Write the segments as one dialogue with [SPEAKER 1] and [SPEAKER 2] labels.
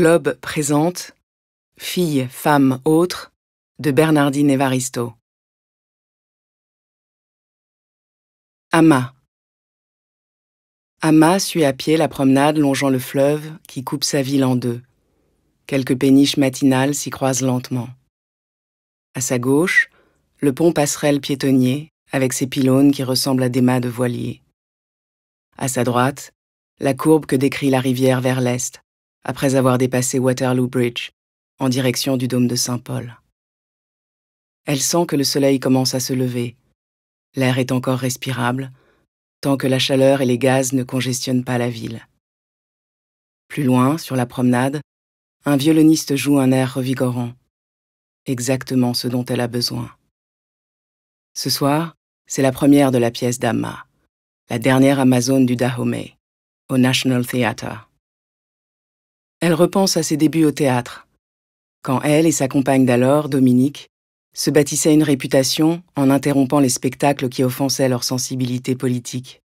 [SPEAKER 1] Globe présente Fille, femme, autre de Bernardine Evaristo. Amma. Amma suit à pied la promenade longeant le fleuve qui coupe sa ville en deux. Quelques péniches matinales s'y croisent lentement. À sa gauche, le pont passerelle piétonnier avec ses pylônes qui ressemblent à des mâts de voiliers. À sa droite, la courbe que décrit la rivière vers l'est, après avoir dépassé Waterloo Bridge, en direction du dôme de Saint-Paul. Elle sent que le soleil commence à se lever. L'air est encore respirable, tant que la chaleur et les gaz ne congestionnent pas la ville. Plus loin, sur la promenade, un violoniste joue un air revigorant, exactement ce dont elle a besoin. Ce soir, c'est la première de la pièce d'Amma, la dernière Amazone du Dahomey, au National Theatre. Elle repense à ses débuts au théâtre, quand elle et sa compagne d'alors, Dominique, se bâtissaient une réputation en interrompant les spectacles qui offensaient leur sensibilité politique.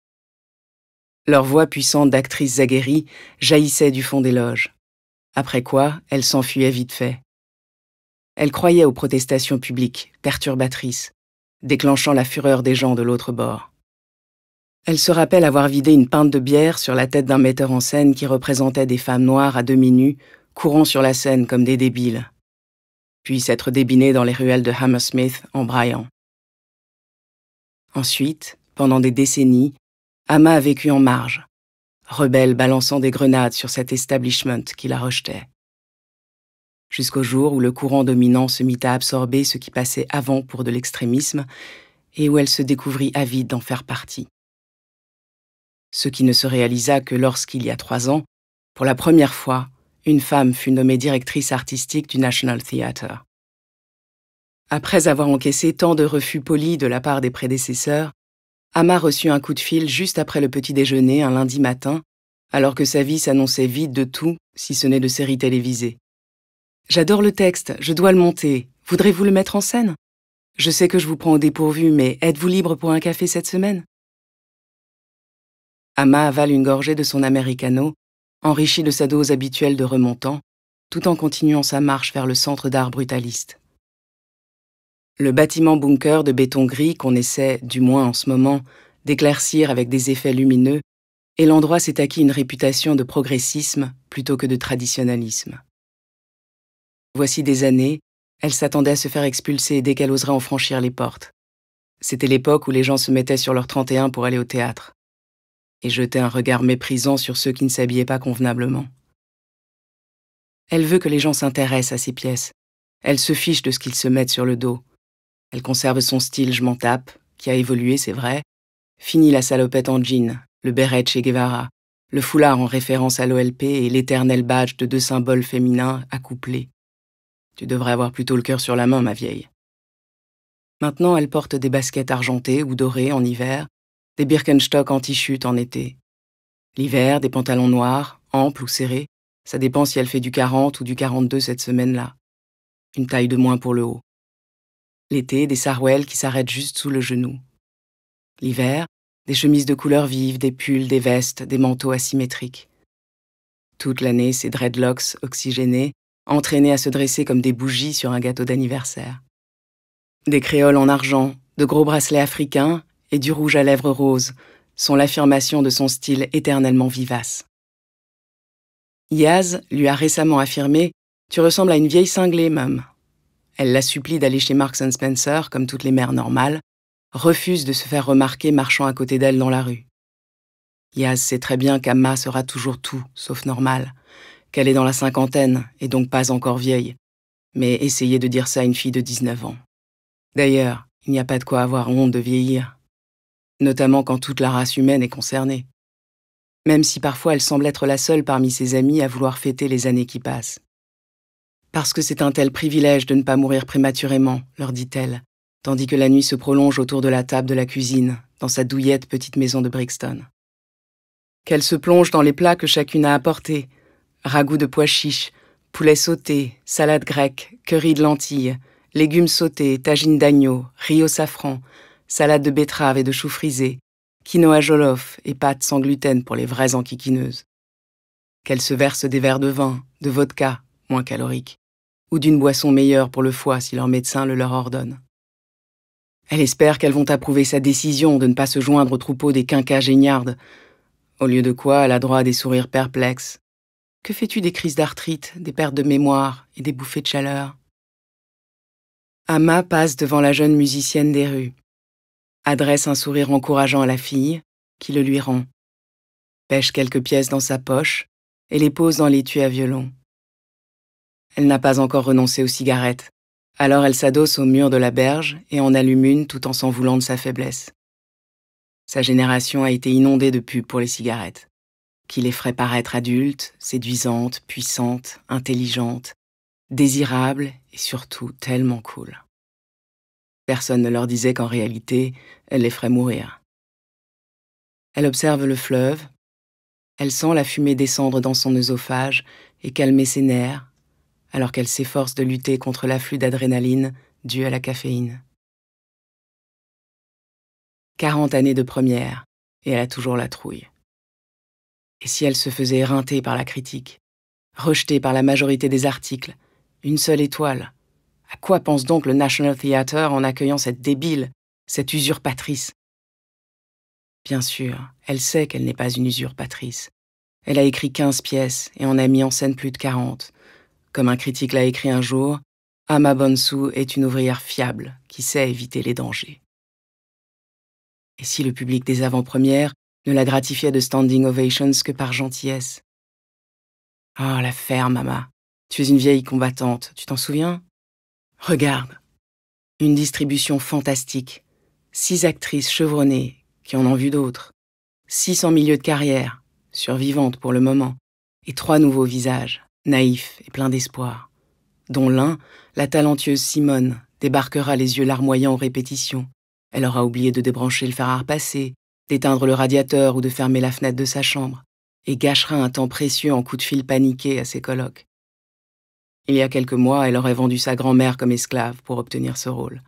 [SPEAKER 1] Leur voix puissante d'actrices aguerries jaillissait du fond des loges, après quoi elles s'enfuyaient vite fait. Elle croyait aux protestations publiques, perturbatrices, déclenchant la fureur des gens de l'autre bord. Elle se rappelle avoir vidé une pinte de bière sur la tête d'un metteur en scène qui représentait des femmes noires à demi nues, courant sur la scène comme des débiles, puis s'être débinée dans les ruelles de Hammersmith en braillant. Ensuite, pendant des décennies, Amma a vécu en marge, rebelle balançant des grenades sur cet establishment qui la rejetait. Jusqu'au jour où le courant dominant se mit à absorber ce qui passait avant pour de l'extrémisme et où elle se découvrit avide d'en faire partie. Ce qui ne se réalisa que lorsqu'il y a 3 ans, pour la première fois, une femme fut nommée directrice artistique du National Theatre. Après avoir encaissé tant de refus polis de la part des prédécesseurs, Amma reçut un coup de fil juste après le petit déjeuner un lundi matin, alors que sa vie s'annonçait vide de tout, si ce n'est de séries télévisées. « J'adore le texte, je dois le monter. Voudrez-vous le mettre en scène ? Je sais que je vous prends au dépourvu, mais êtes-vous libre pour un café cette semaine ?» Amma avale une gorgée de son americano, enrichie de sa dose habituelle de remontant, tout en continuant sa marche vers le centre d'art brutaliste. Le bâtiment bunker de béton gris qu'on essaie, du moins en ce moment, d'éclaircir avec des effets lumineux, et l'endroit s'est acquis une réputation de progressisme plutôt que de traditionnalisme. Voici des années, elle s'attendait à se faire expulser dès qu'elle oserait en franchir les portes. C'était l'époque où les gens se mettaient sur leur 31 pour aller au théâtre et jetaient un regard méprisant sur ceux qui ne s'habillaient pas convenablement. Elle veut que les gens s'intéressent à ses pièces. Elle se fiche de ce qu'ils se mettent sur le dos. Elle conserve son style je m'en tape, qui a évolué, c'est vrai. Fini la salopette en jean, le béret de Che Guevara, le foulard en référence à l'OLP et l'éternel badge de 2 symboles féminins accouplés. Tu devrais avoir plutôt le cœur sur la main, ma vieille. Maintenant, elle porte des baskets argentées ou dorées en hiver, des Birkenstock anti-chute en été. L'hiver, des pantalons noirs, amples ou serrés, ça dépend si elle fait du 40 ou du 42 cette semaine-là. Une taille de moins pour le haut. L'été, des sarouels qui s'arrêtent juste sous le genou. L'hiver, des chemises de couleurs vives, des pulls, des vestes, des manteaux asymétriques. Toute l'année, ces dreadlocks oxygénés, entraînés à se dresser comme des bougies sur un gâteau d'anniversaire. Des créoles en argent, de gros bracelets africains et du rouge à lèvres rose sont l'affirmation de son style éternellement vivace. Yaz lui a récemment affirmé « Tu ressembles à une vieille cinglée, Mum ». Elle la supplie d'aller chez Marks & Spencer, comme toutes les mères normales, refuse de se faire remarquer marchant à côté d'elle dans la rue. Yaz sait très bien qu'Amma sera toujours tout, sauf normale, qu'elle est dans la 50aine et donc pas encore vieille, mais essayez de dire ça à une fille de 19 ans. D'ailleurs, il n'y a pas de quoi avoir honte de vieillir, notamment quand toute la race humaine est concernée. Même si parfois elle semble être la seule parmi ses amies à vouloir fêter les années qui passent. Parce que c'est un tel privilège de ne pas mourir prématurément, leur dit-elle, tandis que la nuit se prolonge autour de la table de la cuisine, dans sa douillette petite maison de Brixton. Qu'elle se plonge dans les plats que chacune a apportés, ragoût de pois chiches, poulet sauté, salade grecque, curry de lentilles, légumes sautés, tagine d'agneau, riz au safran, salade de betterave et de choux frisés, quinoa jollof et pâtes sans gluten pour les vraies enquiquineuses. qu'elle se verse des verres de vin, de vodka, moins calorique, ou d'une boisson meilleure pour le foie si leur médecin le leur ordonne. Elle espère qu'elles vont approuver sa décision de ne pas se joindre au troupeau des quinquagéniardes, au lieu de quoi elle a droit à des sourires perplexes. Que fais-tu des crises d'arthrite, des pertes de mémoire et des bouffées de chaleur? Amma passe devant la jeune musicienne des rues, adresse un sourire encourageant à la fille, qui le lui rend, pêche quelques pièces dans sa poche et les pose dans l'étui à violon. Elle n'a pas encore renoncé aux cigarettes, alors elle s'adosse au mur de la berge et en allume une tout en s'en voulant de sa faiblesse. Sa génération a été inondée de pubs pour les cigarettes, qui les ferait paraître adultes, séduisantes, puissantes, intelligentes, désirables et surtout tellement cool. Personne ne leur disait qu'en réalité, elle les ferait mourir. Elle observe le fleuve, elle sent la fumée descendre dans son œsophage et calmer ses nerfs, alors qu'elle s'efforce de lutter contre l'afflux d'adrénaline dû à la caféine. 40 années de première, et elle a toujours la trouille. Et si elle se faisait éreinter par la critique, rejetée par la majorité des articles, une seule étoile, à quoi pense donc le National Theatre en accueillant cette débile, cette usurpatrice? Bien sûr, elle sait qu'elle n'est pas une usurpatrice. Elle a écrit 15 pièces et en a mis en scène plus de 40. Comme un critique l'a écrit un jour, Amma Bonsu est une ouvrière fiable qui sait éviter les dangers. Et si le public des avant-premières ne la gratifiait de standing ovations que par gentillesse? Ah, la ferme, Amma. Tu es une vieille combattante, tu t'en souviens? Regarde. Une distribution fantastique. 6 actrices chevronnées qui en ont vu d'autres. 6 en milieu de carrière, survivantes pour le moment. Et 3 nouveaux visages, naïfs et pleins d'espoir. Dont l'un, la talentueuse Simone, débarquera les yeux larmoyants aux répétitions. Elle aura oublié de débrancher le fer à repasser, d'éteindre le radiateur ou de fermer la fenêtre de sa chambre, et gâchera un temps précieux en coups de fil paniqués à ses colocs. Il y a quelques mois, elle aurait vendu sa grand-mère comme esclave pour obtenir ce rôle.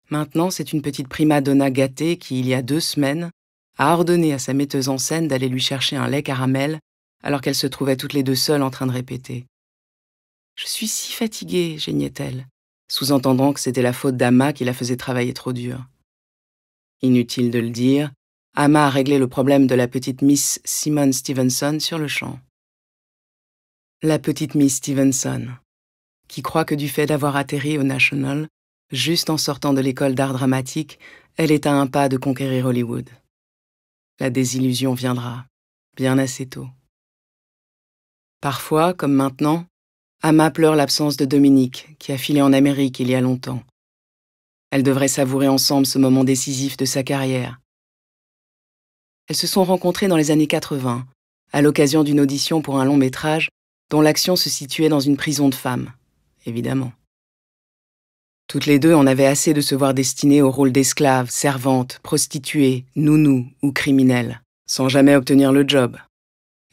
[SPEAKER 1] Maintenant, c'est une petite prima donna gâtée qui, il y a 2 semaines, a ordonné à sa metteuse en scène d'aller lui chercher un lait caramel alors qu'elles se trouvaient toutes les deux seules en train de répéter. « Je suis si fatiguée », geignait-elle, sous-entendant que c'était la faute d'Amma qui la faisait travailler trop dur. Inutile de le dire, Amma a réglé le problème de la petite Miss Simone Stevenson sur le champ. La petite Miss Stevenson, qui croit que du fait d'avoir atterri au National, juste en sortant de l'école d'art dramatique, elle est à un pas de conquérir Hollywood. La désillusion viendra, bien assez tôt. Parfois, comme maintenant, Amma pleure l'absence de Dominique, qui a filé en Amérique il y a longtemps. Elles devraient savourer ensemble ce moment décisif de sa carrière. Elles se sont rencontrées dans les années 80, à l'occasion d'une audition pour un long métrage dont l'action se situait dans une prison de femmes, évidemment. Toutes les deux en avaient assez de se voir destinées au rôle d'esclaves, servantes, prostituées, nounous ou criminelles, sans jamais obtenir le job.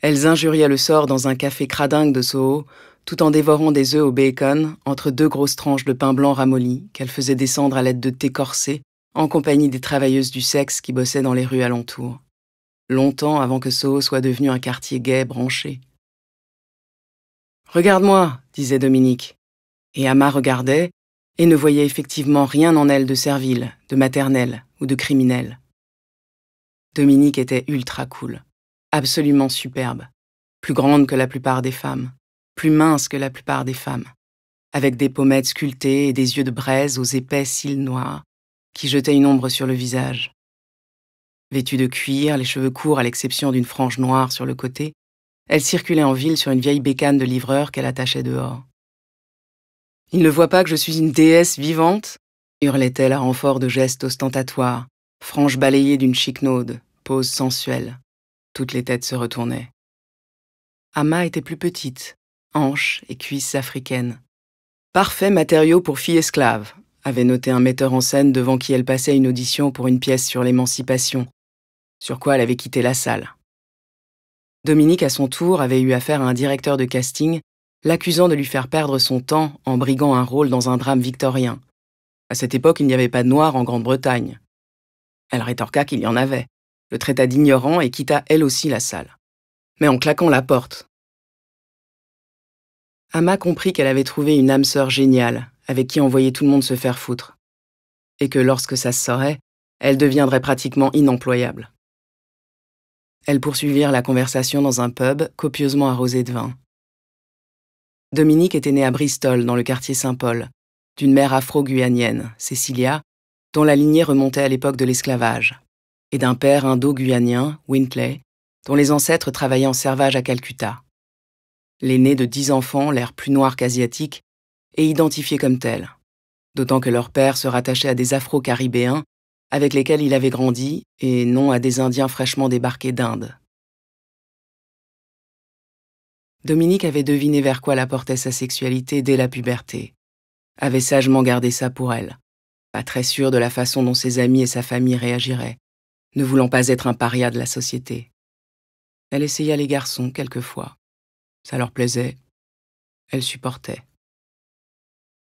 [SPEAKER 1] Elles injuriaient le sort dans un café cradingue de Soho, tout en dévorant des œufs au bacon entre 2 grosses tranches de pain blanc ramolli qu'elles faisaient descendre à l'aide de thé corsé en compagnie des travailleuses du sexe qui bossaient dans les rues alentours. Longtemps avant que Soho soit devenu un quartier gai branché. « Regarde-moi », disait Dominique. Et Amma regardait et ne voyait effectivement rien en elle de servile, de maternelle ou de criminelle. Dominique était ultra cool, absolument superbe, plus grande que la plupart des femmes, plus mince que la plupart des femmes, avec des pommettes sculptées et des yeux de braise aux épais cils noirs qui jetaient une ombre sur le visage. Vêtue de cuir, les cheveux courts à l'exception d'une frange noire sur le côté, elle circulait en ville sur une vieille bécane de livreur qu'elle attachait dehors. « Il ne voit pas que je suis une déesse vivante ?» hurlait-elle à renfort de gestes ostentatoires, franges balayées d'une chiquenaude, pose sensuelle. Toutes les têtes se retournaient. Amma était plus petite, hanches et cuisses africaines. « Parfait matériau pour fille esclave », avait noté un metteur en scène devant qui elle passait une audition pour une pièce sur l'émancipation, sur quoi elle avait quitté la salle. Dominique, à son tour, avait eu affaire à un directeur de casting l'accusant de lui faire perdre son temps en briguant un rôle dans un drame victorien. À cette époque, il n'y avait pas de Noirs en Grande-Bretagne. Elle rétorqua qu'il y en avait, le traita d'ignorant et quitta elle aussi la salle. Mais en claquant la porte, Amma comprit qu'elle avait trouvé une âme sœur géniale, avec qui envoyer tout le monde se faire foutre. Et que lorsque ça se saurait, elle deviendrait pratiquement inemployable. Elles poursuivirent la conversation dans un pub copieusement arrosé de vin. Dominique était née à Bristol, dans le quartier Saint-Paul, d'une mère afro-guyanienne, Cecilia, dont la lignée remontait à l'époque de l'esclavage, et d'un père indo-guyanien, Wintley, dont les ancêtres travaillaient en servage à Calcutta. L'aîné de 10 enfants, l'air plus noir qu'asiatique, et identifié comme tel, d'autant que leur père se rattachait à des Afro-Caribéens avec lesquels il avait grandi et non à des Indiens fraîchement débarqués d'Inde. Dominique avait deviné vers quoi la portait sa sexualité dès la puberté, avait sagement gardé ça pour elle, pas très sûre de la façon dont ses amis et sa famille réagiraient, ne voulant pas être un paria de la société. Elle essaya les garçons quelquefois. Ça leur plaisait. Elle supportait.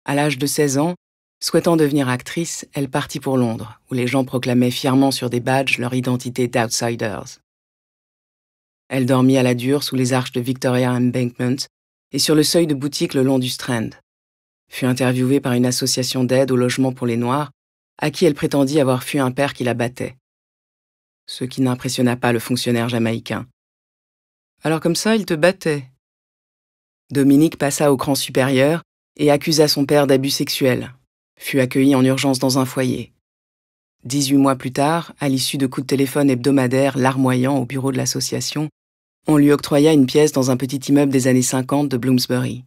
[SPEAKER 1] À l'âge de 16 ans, souhaitant devenir actrice, elle partit pour Londres, où les gens proclamaient fièrement sur des badges leur identité d'outsiders. Elle dormit à la dure sous les arches de Victoria Embankment et sur le seuil de boutiques le long du Strand. Fut interviewée par une association d'aide au logement pour les Noirs, à qui elle prétendit avoir fui un père qui la battait. Ce qui n'impressionna pas le fonctionnaire jamaïcain. « Alors comme ça, il te battait ?» Dominique passa au cran supérieur et accusa son père d'abus sexuels, fut accueillie en urgence dans un foyer. 18 mois plus tard, à l'issue de coups de téléphone hebdomadaires larmoyants au bureau de l'association, on lui octroya une pièce dans un petit immeuble des années 50 de Bloomsbury.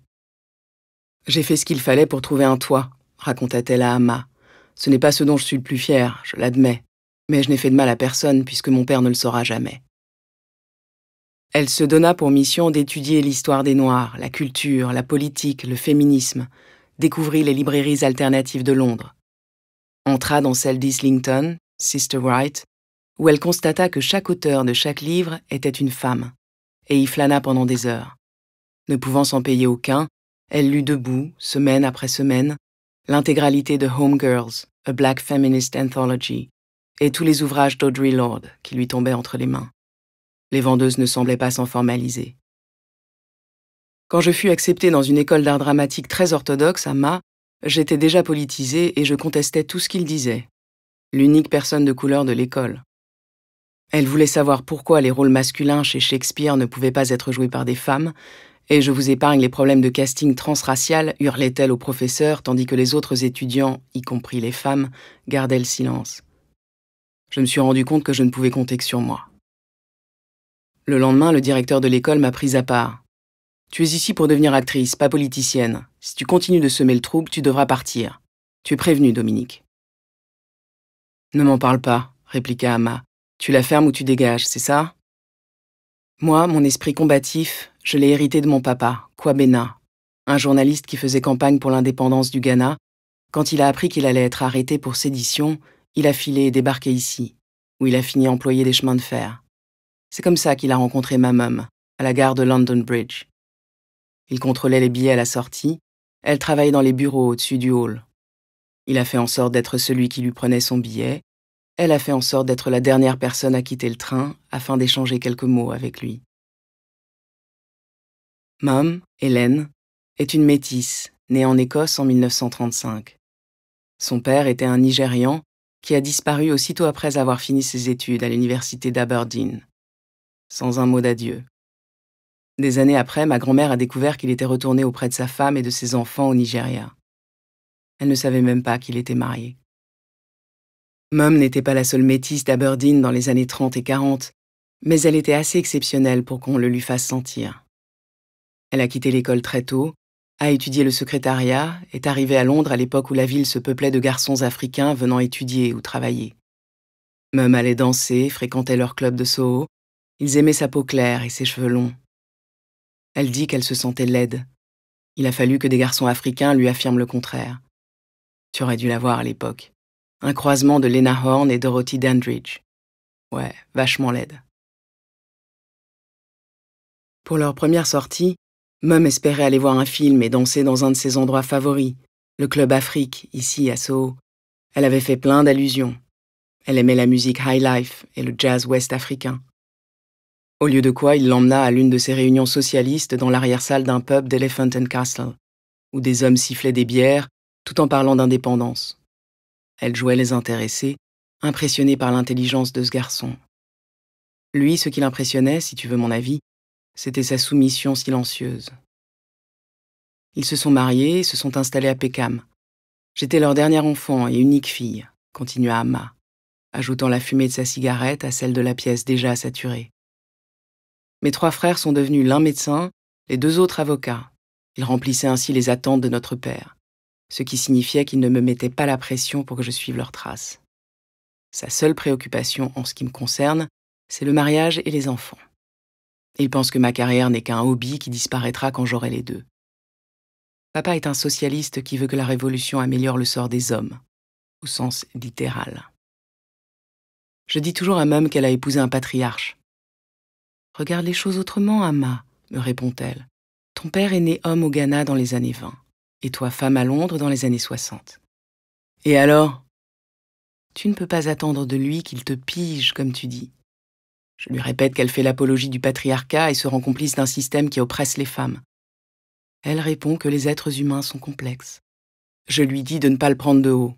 [SPEAKER 1] « J'ai fait ce qu'il fallait pour trouver un toit », raconta-t-elle à Amma. « Ce n'est pas ce dont je suis le plus fière, je l'admets, mais je n'ai fait de mal à personne puisque mon père ne le saura jamais. » Elle se donna pour mission d'étudier l'histoire des Noirs, la culture, la politique, le féminisme, découvrit les librairies alternatives de Londres. Entra dans celle d'Islington, Sister Wright, où elle constata que chaque auteur de chaque livre était une femme, et y flâna pendant des heures. Ne pouvant s'en payer aucun, elle lut debout, semaine après semaine, l'intégralité de Home Girls, A Black Feminist Anthology, et tous les ouvrages d'Audre Lorde qui lui tombaient entre les mains. Les vendeuses ne semblaient pas s'en formaliser. Quand je fus acceptée dans une école d'art dramatique très orthodoxe à Ma, j'étais déjà politisée et je contestais tout ce qu'il disait. L'unique personne de couleur de l'école. Elle voulait savoir pourquoi les rôles masculins chez Shakespeare ne pouvaient pas être joués par des femmes, et je vous épargne les problèmes de casting transracial, hurlait-elle au professeur, tandis que les autres étudiants, y compris les femmes, gardaient le silence. Je me suis rendu compte que je ne pouvais compter que sur moi. Le lendemain, le directeur de l'école m'a prise à part. « Tu es ici pour devenir actrice, pas politicienne. Si tu continues de semer le trouble, tu devras partir. Tu es prévenu, Dominique. » « Ne m'en parle pas, » répliqua Amma. « Tu la fermes ou tu dégages, c'est ça ?» Moi, mon esprit combatif, je l'ai hérité de mon papa, Kwabena, un journaliste qui faisait campagne pour l'indépendance du Ghana. Quand il a appris qu'il allait être arrêté pour sédition, il a filé et débarqué ici, où il a fini employé des chemins de fer. C'est comme ça qu'il a rencontré ma mum, à la gare de London Bridge. Il contrôlait les billets à la sortie, elle travaillait dans les bureaux au-dessus du hall. Il a fait en sorte d'être celui qui lui prenait son billet, elle a fait en sorte d'être la dernière personne à quitter le train afin d'échanger quelques mots avec lui. Mum, Hélène, est une métisse, née en Écosse en 1935. Son père était un Nigérian qui a disparu aussitôt après avoir fini ses études à l'université d'Aberdeen, sans un mot d'adieu. Des années après, ma grand-mère a découvert qu'il était retourné auprès de sa femme et de ses enfants au Nigeria. Elle ne savait même pas qu'il était marié. Mum n'était pas la seule métisse d'Aberdeen dans les années 30 et 40, mais elle était assez exceptionnelle pour qu'on le lui fasse sentir. Elle a quitté l'école très tôt, a étudié le secrétariat, est arrivée à Londres à l'époque où la ville se peuplait de garçons africains venant étudier ou travailler. Mum allait danser, fréquentait leur club de Soho. Ils aimaient sa peau claire et ses cheveux longs. Elle dit qu'elle se sentait laide. Il a fallu que des garçons africains lui affirment le contraire. Tu aurais dû la voir à l'époque. Un croisement de Lena Horne et Dorothy Dandridge. Ouais, vachement laide. Pour leur première sortie, Mum espérait aller voir un film et danser dans un de ses endroits favoris, le Club Afrique, ici à Soho. Elle avait fait plein d'allusions. Elle aimait la musique high life et le jazz ouest-africain. Au lieu de quoi, il l'emmena à l'une de ses réunions socialistes dans l'arrière-salle d'un pub d'Elephant and Castle, où des hommes sifflaient des bières tout en parlant d'indépendance. Elle jouait les intéressés, impressionnée par l'intelligence de ce garçon. Lui, ce qui l'impressionnait, si tu veux mon avis, c'était sa soumission silencieuse. Ils se sont mariés et se sont installés à Peckham. J'étais leur dernier enfant et unique fille, continua Amma, ajoutant la fumée de sa cigarette à celle de la pièce déjà saturée. Mes 3 frères sont devenus l'un médecin, les 2 autres avocats. Ils remplissaient ainsi les attentes de notre père, ce qui signifiait qu'ils ne me mettaient pas la pression pour que je suive leurs traces. Sa seule préoccupation en ce qui me concerne, c'est le mariage et les enfants. Il pense que ma carrière n'est qu'un hobby qui disparaîtra quand j'aurai les 2. Papa est un socialiste qui veut que la révolution améliore le sort des hommes, au sens littéral. Je dis toujours à Mum qu'elle a épousé un patriarche. « Regarde les choses autrement, Amma, » me répond-elle. « Ton père est né homme au Ghana dans les années 20, et toi femme à Londres dans les années 60. Et alors ? Tu ne peux pas attendre de lui qu'il te pige, comme tu dis. » Je lui répète qu'elle fait l'apologie du patriarcat et se rend complice d'un système qui oppresse les femmes. Elle répond que les êtres humains sont complexes. Je lui dis de ne pas le prendre de haut.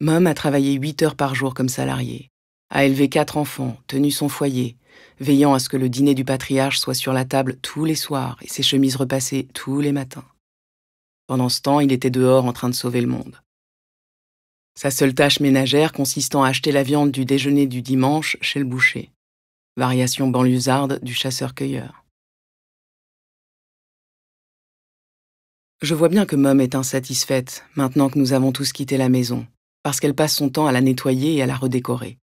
[SPEAKER 1] Mum a travaillé 8 heures par jour comme salariée, a élevé 4 enfants, tenu son foyer, veillant à ce que le dîner du patriarche soit sur la table tous les soirs et ses chemises repassées tous les matins. Pendant ce temps, il était dehors en train de sauver le monde. Sa seule tâche ménagère consistant à acheter la viande du déjeuner du dimanche chez le boucher. Variation banlieusarde du chasseur-cueilleur. Je vois bien que Mum est insatisfaite, maintenant que nous avons tous quitté la maison, parce qu'elle passe son temps à la nettoyer et à la redécorer.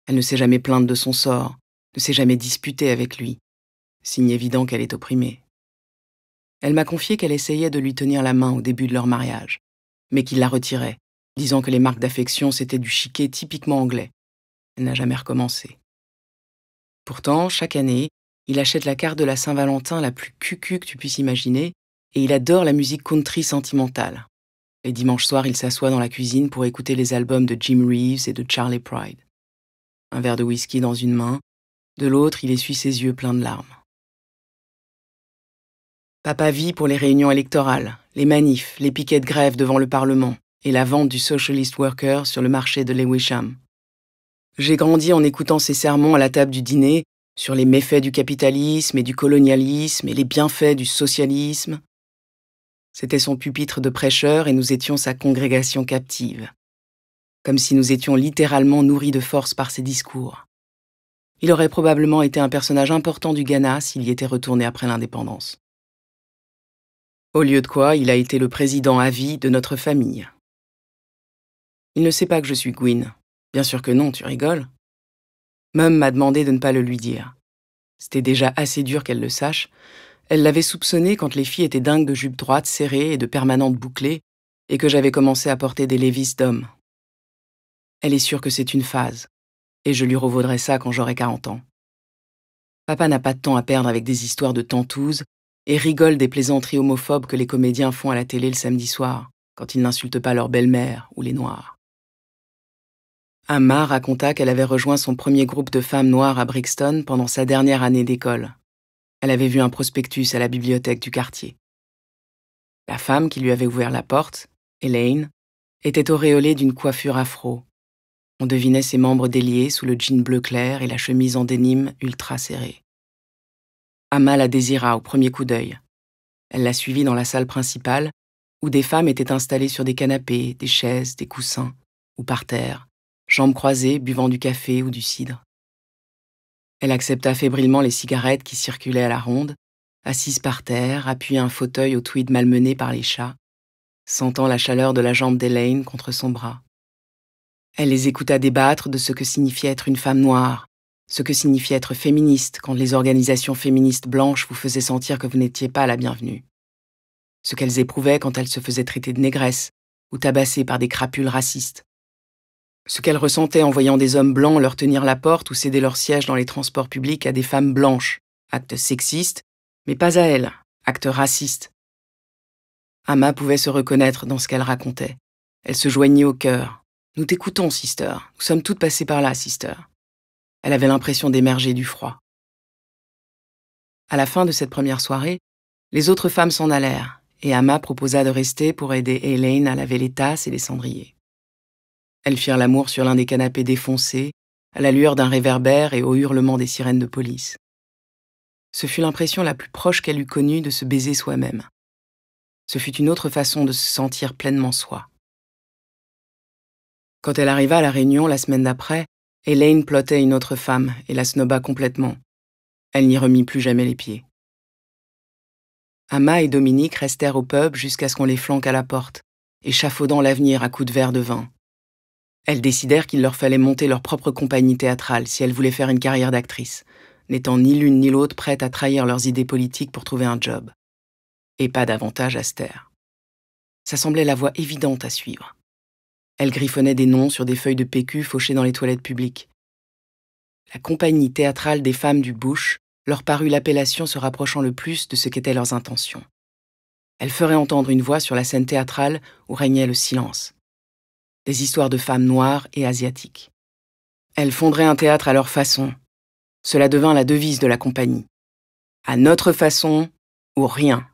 [SPEAKER 1] Elle ne s'est jamais plainte de son sort, ne s'est jamais disputée avec lui, signe évident qu'elle est opprimée. Elle m'a confié qu'elle essayait de lui tenir la main au début de leur mariage, mais qu'il la retirait, disant que les marques d'affection c'était du chiquet typiquement anglais. Elle n'a jamais recommencé. Pourtant, chaque année, il achète la carte de la Saint-Valentin la plus cucu que tu puisses imaginer, et il adore la musique country sentimentale. Les dimanches soirs, il s'assoit dans la cuisine pour écouter les albums de Jim Reeves et de Charlie Pride. Un verre de whisky dans une main, de l'autre, il essuie ses yeux pleins de larmes. Papa vit pour les réunions électorales, les manifs, les piquets de grève devant le Parlement et la vente du Socialist Worker sur le marché de Lewisham. J'ai grandi en écoutant ses sermons à la table du dîner sur les méfaits du capitalisme et du colonialisme et les bienfaits du socialisme. C'était son pupitre de prêcheur et nous étions sa congrégation captive. Comme si nous étions littéralement nourris de force par ses discours. Il aurait probablement été un personnage important du Ghana s'il y était retourné après l'indépendance. Au lieu de quoi, il a été le président à vie de notre famille. Il ne sait pas que je suis Gwyn. Bien sûr que non, tu rigoles. Mum m'a demandé de ne pas le lui dire. C'était déjà assez dur qu'elle le sache. Elle l'avait soupçonné quand les filles étaient dingues de jupes droites serrées et de permanentes bouclées, et que j'avais commencé à porter des Levi's d'homme. Elle est sûre que c'est une phase, et je lui revaudrai ça quand j'aurai 40 ans. Papa n'a pas de temps à perdre avec des histoires de tantouses et rigole des plaisanteries homophobes que les comédiens font à la télé le samedi soir, quand ils n'insultent pas leur belle-mère ou les Noirs. Amma raconta qu'elle avait rejoint son premier groupe de femmes noires à Brixton pendant sa dernière année d'école. Elle avait vu un prospectus à la bibliothèque du quartier. La femme qui lui avait ouvert la porte, Elaine, était auréolée d'une coiffure afro. On devinait ses membres déliés sous le jean bleu clair et la chemise en dénime ultra serrée. Amma la désira au premier coup d'œil. Elle l'a suivie dans la salle principale, où des femmes étaient installées sur des canapés, des chaises, des coussins, ou par terre, jambes croisées, buvant du café ou du cidre. Elle accepta fébrilement les cigarettes qui circulaient à la ronde, assise par terre, appuyant un fauteuil au tweed malmené par les chats, sentant la chaleur de la jambe d'Elaine contre son bras. Elle les écouta débattre de ce que signifiait être une femme noire, ce que signifiait être féministe quand les organisations féministes blanches vous faisaient sentir que vous n'étiez pas la bienvenue. Ce qu'elles éprouvaient quand elles se faisaient traiter de négresses ou tabassées par des crapules racistes. Ce qu'elles ressentaient en voyant des hommes blancs leur tenir la porte ou céder leur siège dans les transports publics à des femmes blanches, acte sexiste, mais pas à elles, acte raciste. Amma pouvait se reconnaître dans ce qu'elle racontait. Elle se joignait au cœur. « Nous t'écoutons, sister. Nous sommes toutes passées par là, sister. » Elle avait l'impression d'émerger du froid. À la fin de cette première soirée, les autres femmes s'en allèrent et Amma proposa de rester pour aider Elaine à laver les tasses et les cendriers. Elles firent l'amour sur l'un des canapés défoncés, à la lueur d'un réverbère et au hurlement des sirènes de police. Ce fut l'impression la plus proche qu'elle eût connue de se baiser soi-même. Ce fut une autre façon de se sentir pleinement soi. Quand elle arriva à la réunion la semaine d'après, Elaine plottait une autre femme et la snoba complètement. Elle n'y remit plus jamais les pieds. Amma et Dominique restèrent au pub jusqu'à ce qu'on les flanque à la porte, échafaudant l'avenir à coups de verre de vin. Elles décidèrent qu'il leur fallait monter leur propre compagnie théâtrale si elles voulaient faire une carrière d'actrice, n'étant ni l'une ni l'autre prêtes à trahir leurs idées politiques pour trouver un job. Et pas davantage à se taire. Ça semblait la voie évidente à suivre. Elles griffonnaient des noms sur des feuilles de PQ fauchées dans les toilettes publiques. La compagnie théâtrale des femmes du Bush leur parut l'appellation se rapprochant le plus de ce qu'étaient leurs intentions. Elles feraient entendre une voix sur la scène théâtrale où régnait le silence. Des histoires de femmes noires et asiatiques. Elles fonderaient un théâtre à leur façon. Cela devint la devise de la compagnie. À notre façon ou rien.